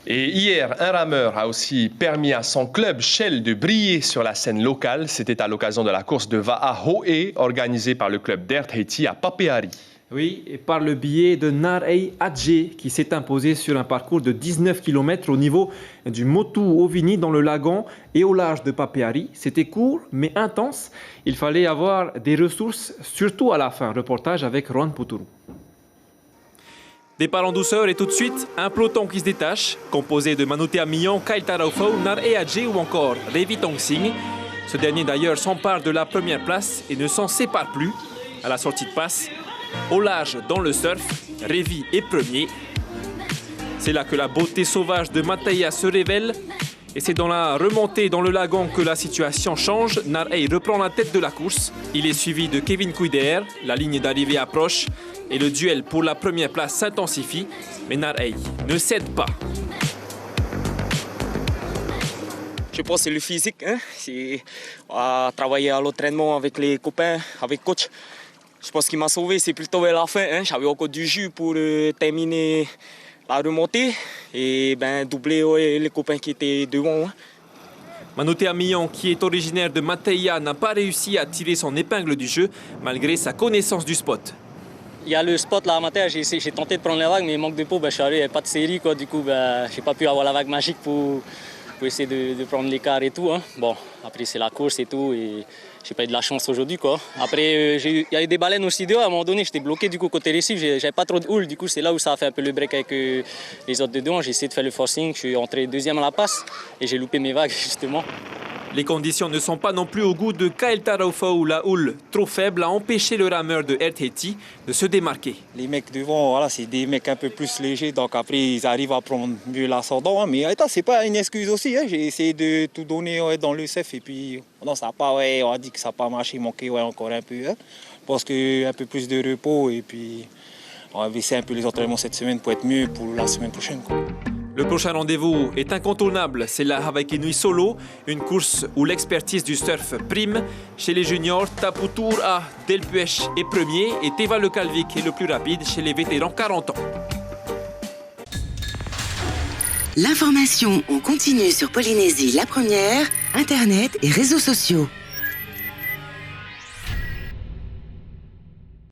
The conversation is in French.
Et hier, un rameur a aussi permis à son club Shell de briller sur la scène locale. C'était à l'occasion de la course de Va'a-Ho'e organisée par le club d'Airth à Papeari. Oui, et par le biais de Narei Adje qui s'est imposé sur un parcours de 19 km au niveau du Motu Ovini dans le Lagan et au large de Papeari. C'était court mais intense. Il fallait avoir des ressources, surtout à la fin. Reportage avec Juan Puturu. Départ en douceur et tout de suite, un peloton qui se détache, composé de Manotea Mion, Kyle Taraufau, Narei Adje ou encore Revi Tongsing. Ce dernier d'ailleurs s'empare de la première place et ne s'en sépare plus. À la sortie de passe, au large dans le surf, Revi est premier. C'est là que la beauté sauvage de Mateia se révèle. Et c'est dans la remontée dans le lagon que la situation change. Narei reprend la tête de la course. Il est suivi de Kevin Kuider. La ligne d'arrivée approche. Et le duel pour la première place s'intensifie. Mais Narei ne cède pas. Je pense que c'est le physique. C'est à travailler à l'entraînement avec les copains, avec coach. Je pense qu'il m'a sauvé, c'est plutôt vers la fin. J'avais encore du jus pour terminer la remontée et doubler les copains qui étaient devant. Manotea Mion, qui est originaire de Mateia, n'a pas réussi à tirer son épingle du jeu malgré sa connaissance du spot. Il y a le spot là à Mateia, j'ai tenté de prendre la vague mais manque de peau, je suis arrivé, il n'y avait pas de série. Du coup, je n'ai pas pu avoir la vague magique pour essayer de prendre l'écart et tout. Bon, après c'est la course et tout. Et j'ai pas eu de la chance aujourd'hui. Après, il y a eu des baleines aussi dehors. À un moment donné, j'étais bloqué du coup côté récif. J'avais pas trop de houle. Du coup, c'est là où ça a fait un peu le break avec les autres de devant. J'ai essayé de faire le forcing. Je suis entré deuxième à la passe et j'ai loupé mes vagues justement. Les conditions ne sont pas non plus au goût de Kyle Taraufau où la houle trop faible a empêché le rameur de Airth de se démarquer. Les mecs devant, voilà, c'est des mecs un peu plus légers, donc après ils arrivent à prendre mieux l'ascendant. Mais c'est pas une excuse aussi. J'ai essayé de tout donner dans le CEF et puis non, ça a pas, on a dit que ça n'a pas marché, manqué encore un peu. Je pense qu'un peu plus de repos et puis on va baisser un peu les entraînements cette semaine pour être mieux pour la semaine prochaine. Le prochain rendez-vous est incontournable, c'est la Hawaii Nui Solo, une course où l'expertise du surf prime. Chez les juniors, Taputur A. Delpuech est premier et Teva Le Calvic est le plus rapide chez les vétérans 40 ans. L'information en continu sur Polynésie la première, Internet et réseaux sociaux.